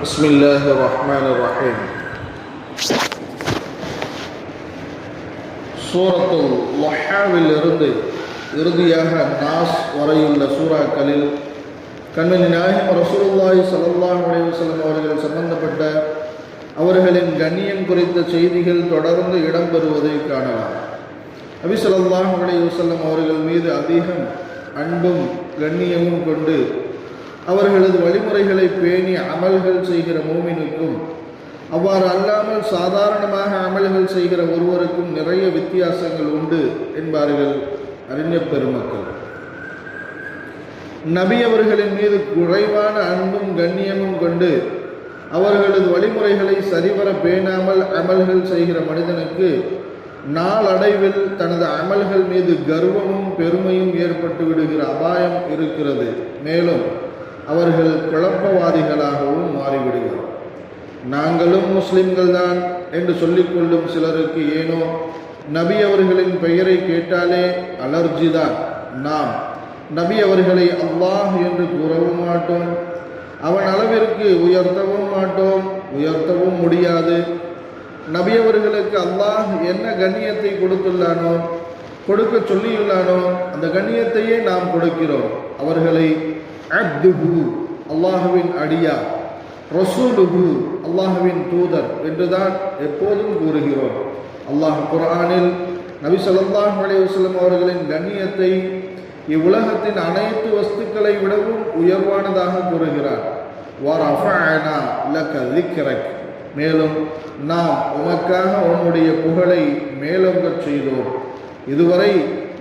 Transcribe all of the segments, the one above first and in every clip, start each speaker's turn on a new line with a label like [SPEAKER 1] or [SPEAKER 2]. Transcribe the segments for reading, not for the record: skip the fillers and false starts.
[SPEAKER 1] பிஸ்மில்லாஹிர்ரஹ்மானிர்ரஹீம். சூரத்துல் லஹ்ஹாவில் இருந்து இறுதியாக நாஸ் வரையுள்ள சூறாக்களில் கண்மணி நாயகம் ரசூலுல்லாஹி ஸல்லல்லாஹு அலைஹி வஸல்லம் அவர்கள் சம்பந்தப்பட்ட அவர்களின் கண்ணியம் குறித்த செய்திகள் தொடர்ந்து இடம்பெறுவதை காணலாம். நபி ஸல்லல்லாஹு அலைஹி வஸல்லம் அவர்கள் மீது அதிகம் அன்பும் கண்ணியமும் கொண்டு அவர்களது வழிமுறைகளை பேணி அமல்கள் செய்கிற மூமினுக்கும் அவ்வாறு அல்லாமல் சாதாரணமாக அமல்கள் செய்கிற ஒருவருக்கும் நிறைய வித்தியாசங்கள் உண்டு என்பார்கள் அறிஞர் பெருமக்கள். நபி அவர்களின் மீது குறைவான அன்பும் கண்ணியமும் கொண்டு அவர்களது வழிமுறைகளை சரிவர பேணாமல் அமல்கள் செய்கிற மனிதனுக்கு நாளடைவில் தனது அமல்கள் மீது கர்வமும் பெருமையும் ஏற்பட்டு விடுகிற அபாயம் இருக்கிறது. மேலும் அவர்கள் குழப்பவாதிகளாகவும் மாறிவிடுகிறார். நாங்களும் முஸ்லிம்கள் தான் என்று சொல்லிக்கொள்ளும் சிலருக்கு ஏனோ நபி அவர்களின் பெயரை கேட்டாலே அலர்ஜிதான். நாம் நபி அவர்களை அல்லாஹ் என்று கூறவும் மாட்டோம், அவன் அளவிற்கு உயர்த்தவும் மாட்டோம், உயர்த்தவும் முடியாது. நபி அவர்களுக்கு அல்லாஹ் என்ன கண்ணியத்தை கொடுத்துள்ளானோ, கொடுக்க சொல்லியுள்ளானோ அந்த கண்ணியத்தையே நாம் கொடுக்கிறோம். அவர்களை அப்துஹு அல்லாஹுவின் அடியா, ரசூலுஹு அல்லாஹுவின் தூதர் என்றுதான் எப்போதும் கூறுகிறோம். அல்லாஹ் குர்ஆனில் நபி ஸல்லல்லாஹு அலைஹி வஸல்லம் அவர்களின் கண்ணியத்தை இவ்வுலகத்தின் அனைத்து வஸ்துக்களை விடவும் உயர்வானதாக கூறுகிறார். வரஃபஅனா லக ذிக்ரக், மேலும் நாம் உமக்காக உன்னுடைய புகழை மேலோங்கச் செய்தோம். இதுவரை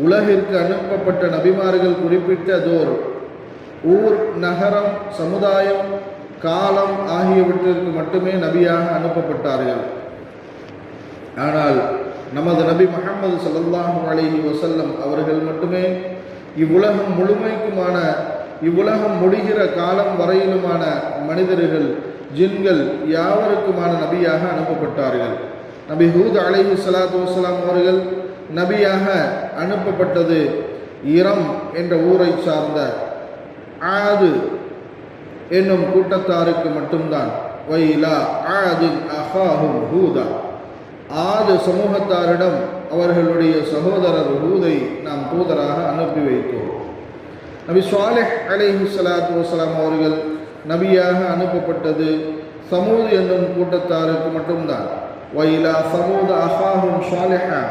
[SPEAKER 1] உலகிற்கு அனுப்பப்பட்ட நபிமார்கள் குறிப்பிட்டதோர் ஊர், நகரம், சமுதாயம், காலம் ஆகியவற்றிற்கு மட்டுமே நபியாக அனுப்பப்பட்டார்கள். ஆனால் நமது நபி முஹம்மது ஸல்லல்லாஹு அலைஹி வஸல்லம் அவர்கள் மட்டுமே இவ்வுலகம் முழுமைக்குமான, இவ்வுலகம் முடிகிற காலம் வரையிலுமான மனிதர்கள், ஜின்கள் யாவருக்குமான நபியாக அனுப்பப்பட்டார்கள். நபி ஹூத் அலைஹி ஸலாத்து வஸலாம் அவர்கள் நபியாக அனுப்பப்பட்டது இரம் என்ற ஊரை சார்ந்த ஆது என்னும் கூட்டத்தாருக்கு மட்டும்தான். வைலா ஆதின் அஹாஹும் ஹூதா, ஆது சமூகத்தாரிடம் அவர்களுடைய சகோதரர் ஹூதை நாம் தூதராக அனுப்பி வைத்தோம். நபி ஸாலிஹ் அலைஹி ஸலாத்து வஸலாம் அவர்கள் நபியாக அனுப்பப்பட்டது சமூத் என்னும் கூட்டத்தாருக்கு மட்டும்தான். வைலா சமூத் அஹாஹும் ஸாலிஹா,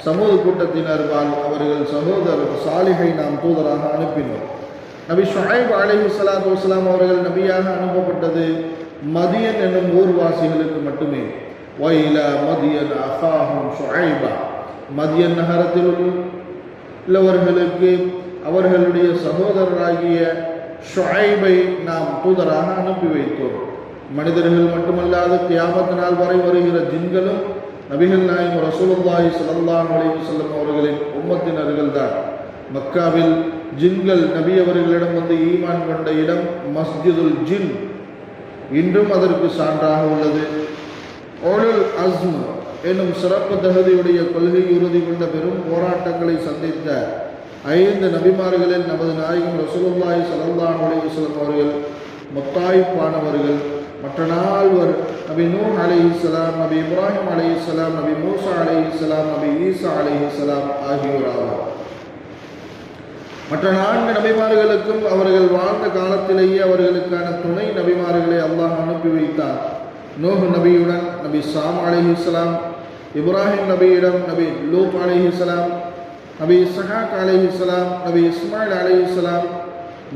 [SPEAKER 1] சமூத் கூட்டத்தினர்பால் அவர்கள் சகோதரர் சாலிஹை நாம் தூதராக அனுப்பினோம். நபி ஷுஐப் அலைஹி ஸலாத்து வஸலாம் அவர்கள் நபியாக அனுப்பப்பட்டது மதியன் என்னும் ஊர்வாசிகளுக்கு மட்டுமே. வைலா மதியன் அஹாஹும் ஷுஐபா, மதியன் நகரத்தில் உள்ளவர்களுக்கு அவர்களுடைய சகோதரராகிய ஷுஐபை நாம் தூதராக அனுப்பி வைத்தோம். மனிதர்கள் மட்டுமல்லாது கியாமத் நாள் வரை வருகிற ஜின்களும் நபிகள் நாயகம் ரசூலுல்லாஹி ஸல்லல்லாஹு அலைஹி வஸல்லம் அவர்களின் உம்மத்தினர்கள் தான். மக்காவில் ஜின்கள் நபி அவர்களிடம் வந்து ஈமான் கொண்ட இடம் மஸ்ஜிதுல் ஜின் இன்றும் அதற்கு சான்றாக உள்ளது. உலுல் அஸ்ம் என்னும் சிறப்பு தகுதியுடைய கொள்கை உறுதி கொண்ட பெரும் போராட்டங்களை சந்தித்த 5 நபிமார்களில் நமது நாயகம் ரசூலுல்லாஹி ஸல்லல்லாஹு அலைஹி வஸல்லம் அவர்கள் முத்தாய்ப்பானவர்கள். மற்ற 4 நபி நூஹ் அலைஹிஸ்ஸலாம், நபி இப்ராஹிம் அலைஹிஸ்ஸலாம், நபி மூசா அலைஹிஸ்ஸலாம், நபி ஈசா அலைஹிஸ்ஸலாம் ஆகியோர் ஆவார். மற்ற 4 நபிமார்களுக்கும் அவர்கள் வாழ்ந்த காலத்திலேயே அவர்களுக்கான துணை நபிமார்களை அல்லாஹ் அனுப்பி வைத்தார். நூஹ் நபியுடன் நபி சாம் அலைஹிஸ்ஸலாம், இப்ராஹிம் நபியிடம் நபி லூத் அலைஹிஸ்ஸலாம், நபி இஸ்ஹாக் அலைஹிஸ்ஸலாம், நபி இஸ்மாயில் அலைஹிஸ்ஸலாம்,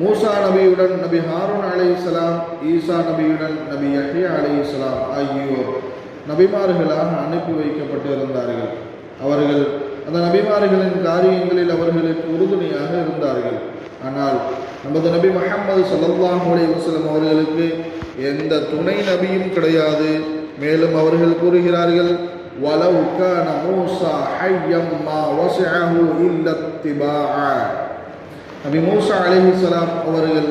[SPEAKER 1] மூசா நபியுடன் நபி ஹாரூன் அலைஹிஸ்ஸலாம், ஈசா நபியுடன் நபி யஹ்யா அலைஹிஸ்ஸலாம் ஆகியோர் நபிமார்களாக அனுப்பி வைக்கப்பட்டிருந்தார்கள். அவர்கள் அந்த நபிமார்களின் காரியங்களில் அவர்களுக்கு உறுதுணையாக இருந்தார்கள். ஆனால் நமது நபி முஹம்மது ஸல்லல்லாஹு அலைஹி வஸல்லம் அவர்களுக்கு எந்த துணை நபியும் கிடையாது. மேலும் அவர்கள் கூறுகிறார்கள், வலவ் கான மூஸா ஹய்யம் மா வஸஅஹு இல்லா இத்திபாஅ, நபி மூசா அலைஹிஸ்ஸலாம் அவர்கள்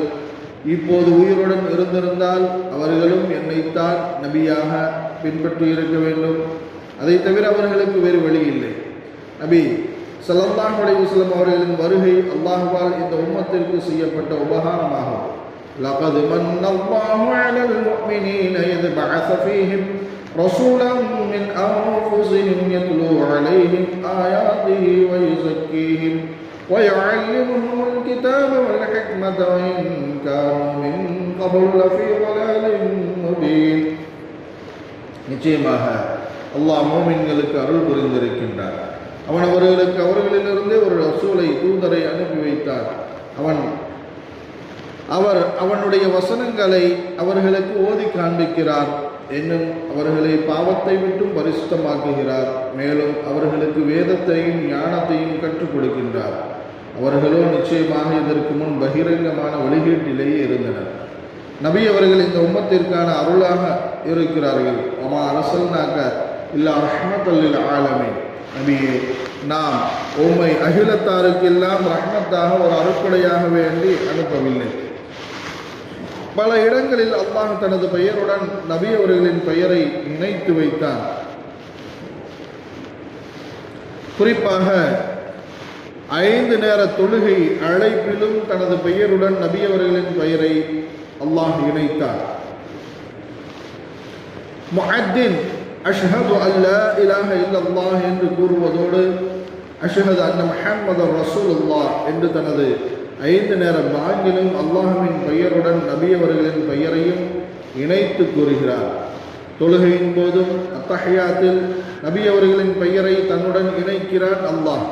[SPEAKER 1] இப்போது உயிருடன் இருந்திருந்தால் அவர்களும் என்னைத்தான் நபியாக பின்பற்றி இருக்க வேண்டும். அதை தவிர அவர்களுக்கு வேறு வழி இல்லை. நபி ஸல்லல்லாஹு அலைஹி வஸல்லம் அவர்களின் வருகை அல்லாஹ்வால் இந்த உம்மத்திற்கு செய்யப்பட்ட உபகாரமாகும். لقد من الله على المؤمنين إذ بعث فيهم رسولا من أنفسهم يتلو عليهم آياته ويزكيهم ويعلمهم الكتاب والحكمة وإن كانوا من قبل لفي ضلال مبين. நிச்சயமாக அல்லாஹ் மூமின்களுக்கு அருள் புரிந்திருக்கின்றார். அவன் அவர்களுக்கு அவர்களிலிருந்தே ஒரு ரசூலை தூதரை அனுப்பி வைத்தார். அவனுடைய வசனங்களை அவர்களுக்கு ஓதி காண்பிக்கிறார். இன்னும் அவர்களை பாவத்தை விட்டும் பரிசுத்தமாக்குகிறார். மேலும் அவர்களுக்கு வேதத்தையும் ஞானத்தையும் கற்றுக் கொடுக்கின்றார். அவர்களோ நிச்சயமாக இதற்கு முன் பகிரங்கமான வழிகேட்டிலேயே இருந்தனர். நபி அவர்கள் இந்த உம்மத்திற்கான அருளாக இருக்கிறார்கள். வமா அரசல்னாக இல்லா ரஹ்மத்தல் லில் ஆலமீன். நபியே, நாம் உம்மை அகிலத்தாருக்கெல்லாம் ரஹ்மத்தாக ஒரு அருட்கொடையாக வேண்டி அனுப்பவில்லை. பல இடங்களில் அல்லாஹ் தனது பெயருடன் நபி அவர்களின் பெயரை இணைத்து வைத்தான். குறிப்பாக 5 நேர தொழுகை அழைப்பிலும் தனது பெயருடன் நபி அவர்களின் பெயரை அல்லாஹ் இணைத்தார். முஅத்தின் அஷ்ஹது அல்லா இலாஹ இல்லல்லாஹ் என்று கூறுவதோடு அஷ்ஹது அன்ன முஹம்மதர் ரசூலுல்லாஹ் என்று தனது 5 நேர பாங்கிலும் அல்லாஹ்வின் பெயருடன் நபி அவர்களின் பெயரையும் இணைத்து கூறுகிறார். தொழுகையின் போதும் அத்தஹியாத்தில் நபி அவர்களின் பெயரை தன்னுடன் இணைக்கிறான் அல்லாஹ்.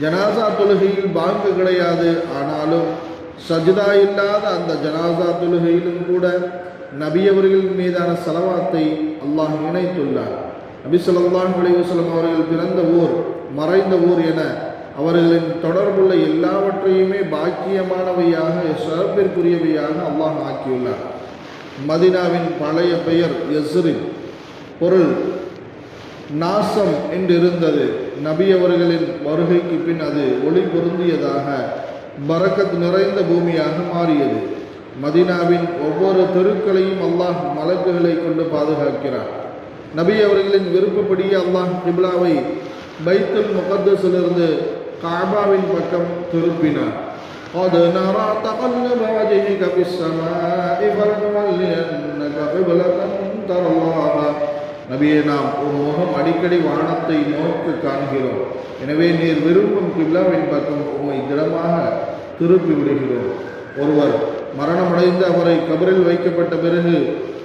[SPEAKER 1] ஜனாசா தொழுகையில் பாங்கு கிடையாது. ஆனாலும் சஜ்தா இல்லாத அந்த ஜனாசா தொழுகையிலும் கூட நபி அவர்களின் மீதான ஸலவாத்தை அல்லாஹ் இணைத்துள்ளார். நபி ஸல்லல்லாஹு அலைஹி வஸல்லம் அவர்கள் பிறந்த ஊர், மறைந்த ஊர் என அவர்களின் தொடர்புள்ள எல்லாவற்றையுமே பாக்கியமானவையாக, சிறப்பிற்குரியவையாக அல்லாஹ் ஆக்கியுள்ளார். மதீனாவின் பழைய பெயர் யஸ்ரிப், பொருள் நாசம் என்றிருந்தது. நபி அவர்களின் வருகைக்கு பின் அது ஒளி பொருந்தியதாக, பரக்கத் நிறைந்த பூமியாக மாறியது. மதீனாவின் ஒவ்வொரு தெருக்களையும் அல்லாஹ் மலக்குகளை கொண்டு பாதுகாக்கிறார். நபி அவர்களின் விருப்பப்படியே அல்லாஹ் கிப்லாவை பைத்துல் முகத்தஸிலிருந்து காபாவின் பக்கம் திருப்பினார். قَدْ نَرَى تَقَلُّبَ وَجْهِكَ فِي السَّمَاءِ فَلَنُوَلِّيَنَّكَ قِبْلَةً تَرْضَاهَا. நபியே, நாம் ஒரு முகம் அடிக்கடி வானத்தை நோக்கி காண்கிறோம். எனவே நீர் விரும்பும் கிப்லாவின் பக்கம் உம்மை திடமாக திருப்பி விடுகிறோம். ஒருவர் மரணமடைந்து அவரை கபரில் வைக்கப்பட்ட பிறகு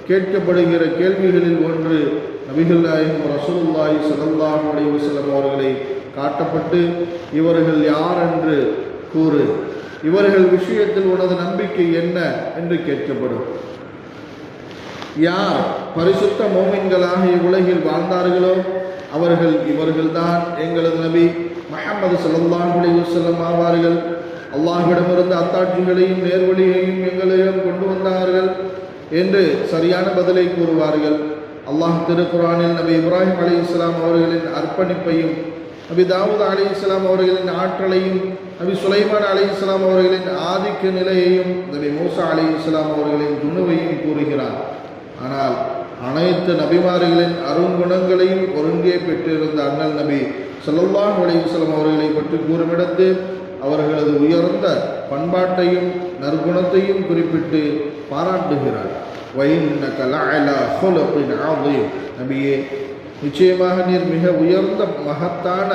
[SPEAKER 1] கேட்கப்படுகிற கேள்விகளில் ஒன்று நபிகள் நாயகம் ரசூலுல்லாஹி ஸல்லல்லாஹு அலைஹி வஸல்லம் அவர்களை காட்டப்பட்டு, இவர்கள் யார் என்று கூறு, இவர்கள் விஷயத்தில் உனது நம்பிக்கை என்ன என்று கேட்கப்படும். யார் பரிசுத்த மோமின்களாக இவ்வுலகில் வாழ்ந்தார்களோ இவர்கள்தான் எங்களது நபி முஹம்மது ஸல்லல்லாஹு அலைஹி வஸல்லம் ஆவார்கள். அல்லாஹ்விடமிருந்து அத்தாட்சிகளையும் நேர்வழியையும் எங்களிடம் கொண்டு வந்தார்கள் என்று சரியான பதிலை கூறுவார்கள். அல்லாஹ் திருக்குர்ஆனில் நபி இப்ராஹிம் அலைஹிஸ்ஸலாம் அவர்களின் அர்ப்பணிப்பையும், நபி தாவூத் அலைஹிஸ்ஸலாம் அவர்களின் ஆற்றலையும், நபி சுலைமான் அலைஹிஸ்ஸலாம் அவர்களின் ஆதிக்க நிலையையும், நபி மூசா அலைஹிஸ்ஸலாம் அவர்களின் துணுவையும் கூறுகிறார். ஆனால் அனைத்து நபிமார்களின் அருங்குணங்களையும் ஒருங்கே பெற்றிருந்த அண்ணல் நபி ஸல்லல்லாஹு அலைஹி வஸல்லம் அவர்களை பற்றி கூறுமிடத்து அவர்களது உயர்ந்த பண்பாட்டையும் நற்குணத்தையும் குறிப்பிட்டு பாராட்டுகிறார். وَإِنَّكَ لَعَلَى خُلُقٍ عَظِيمٍ. நபியே, நிச்சயமாக நீர் மிக உயர்ந்த மகத்தான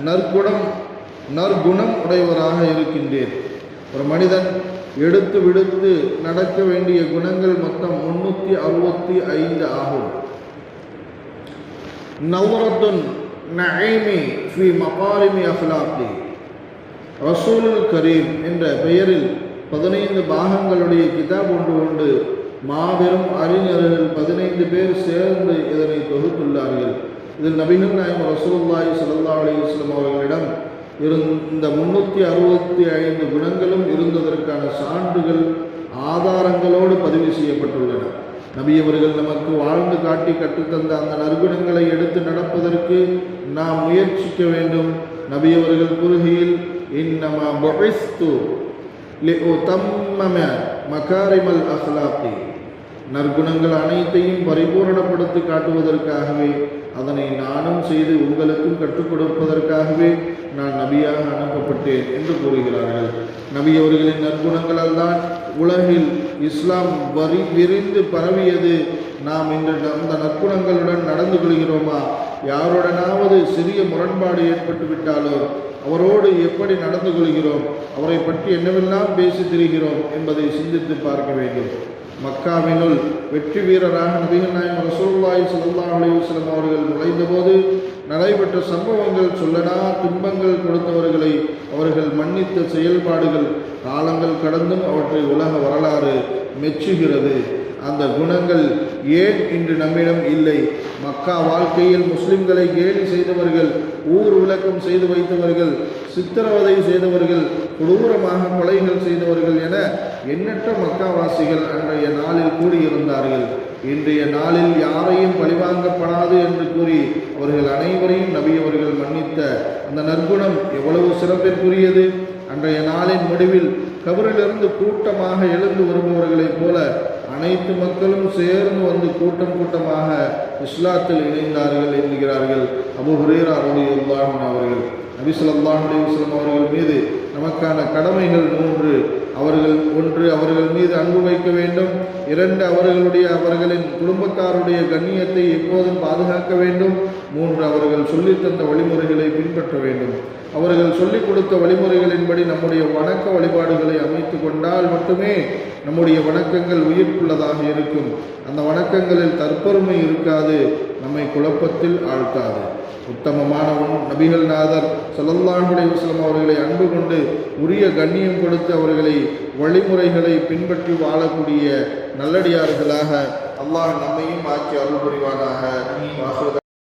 [SPEAKER 1] நற்குணம் உடையவராக இருக்கின்றீர். ஒரு மனிதன் எடுத்து விடுத்து நடக்க வேண்டிய குணங்கள் மொத்தம் 365 ஆகும். நவரத்துன் நஈமி ஃபி மகாரிமி அஃலாக்கி, ரசூலுல் கரீம் என்ற பெயரில் 15 பாகங்களுடைய கிதாப் ஒன்று உண்டு. மாபெரும் அறிஞர்கள் 15 பேர் சேர்ந்து இதனை தொகுத்துள்ளார்கள். இதில் நபிகள் நாயகம் ரசூலுல்லாஹி ஸல்லல்லாஹு அலைஹி வஸல்லம் அவர்களிடம் இந்த 365 குணங்களும் இருந்ததற்கான சான்றுகள் ஆதாரங்களோடு பதிவு செய்யப்பட்டுள்ளன. நபி அவர்கள் நமக்கு வாழ்ந்து காட்டி கற்றுத்தந்த அந்த நற்குணங்களை எடுத்து நடப்பதற்கு நாம் முயற்சிக்க வேண்டும். நபி அவர்கள் கூறுகையில், இன்னமா புஇஸ்து லிஉதம்மம மகாரிமல் அஹ்லாகி, நற்குணங்கள் அனைத்தையும் பரிபூரணப்படுத்தி காட்டுவதற்காகவே, அதனை நானும் செய்து உங்களுக்கும் கற்றுக் கொடுப்பதற்காகவே நான் நபியாக அனுப்பப்பட்டேன் என்று கூறுகிறார்கள். நபி அவர்களின் நற்குணங்களால் தான் உலகில் இஸ்லாம் விரிந்து பரவியது. நாம் இன்று அந்த நற்குணங்களுடன் நடந்து கொள்கிறோமா? யாருடனாவது சிறிய முரண்பாடு ஏற்பட்டு விட்டாலோ அவரோடு எப்படி நடந்து கொள்கிறோம், அவரை பற்றி என்னவெல்லாம் பேசி திரிகிறோம் என்பதை சிந்தித்து பார்க்க வேண்டும். மக்காவினுள் வெற்றி வீரராக நபிகள் நாயகம் ரசூலுல்லாஹி ஸல்லல்லாஹு அலைஹி வஸல்லம் அவர்கள் நுழைந்தபோது நடைபெற்ற சம்பவங்கள் சொல்லனா துன்பங்கள் கொடுத்தவர்களை அவர்கள் மன்னித்த செயல்பாடுகள் காலங்கள் கடந்தும் அவற்றை உலக வரலாறு மெச்சுகிறது. அந்த குணங்கள் ஏன் இன்று நம்மிடம் இல்லை? மக்கா வாழ்க்கையில் முஸ்லிம்களை கேலி செய்தவர்கள், ஊர் விளக்கம் செய்து வைத்தவர்கள், சித்திரவதை செய்தவர்கள், கொடூரமாக கொலைகள் செய்தவர்கள் என எண்ணற்ற மக்காவாசிகள் அன்றைய நாளில் கூடியிருந்தார்கள். இன்றைய நாளில் யாரையும் பழிவாங்கப்படாது என்று கூறி அவர்கள் அனைவரையும் நபி அவர்கள் மன்னித்த அந்த நற்குணம் எவ்வளவு சிறப்பிற்குரியது! அன்றைய நாளின் முடிவில் கபரிலிருந்து கூட்டமாக எழுந்து வருபவர்களைப் போல அனைத்து மக்களும் சேர்ந்து வந்து கூட்டம் கூட்டமாக இஸ்லாத்தில் இணைந்தார்கள் என்கிறார்கள் அபூ ஹுரைரா ரலியல்லாஹு அன்ஹு அவர்கள். நபி ஸல்லல்லாஹு அலைஹி வஸல்லம் அவர்கள் மீது நமக்கான கடமைகள் 3. அவர்கள் மீது அன்பு வைக்க வேண்டும். 2, அவர்களின் குடும்பத்தாருடைய கண்ணியத்தை எப்போதும் பாதுகாக்க வேண்டும். 3, அவர்கள் சொல்லித்தந்த வழிமுறைகளை பின்பற்ற வேண்டும். அவர்கள் சொல்லிக் கொடுத்த வழிமுறைகளின்படி நம்முடைய வணக்க வழிபாடுகளை அமைத்து கொண்டால் மட்டுமே நம்முடைய வணக்கங்கள் உயிர்ப்புள்ளதாக இருக்கும். அந்த வணக்கங்களில் தற்பெருமை இருக்காது, நம்மை குழப்பத்தில் ஆழ்த்தாது. உத்தமமான நபிகள் நாதர் ஸல்லல்லாஹு அலைஹி வஸல்லம் அவர்களை அன்பு கொண்டு உரிய கண்ணியம் கொடுத்து அவர்களை வழிமுறைகளை பின்பற்றி வாழக்கூடிய நல்லடியார்களாக அல்லாஹ் நம்மையும் ஆக்கி அருள் புரிவானாக.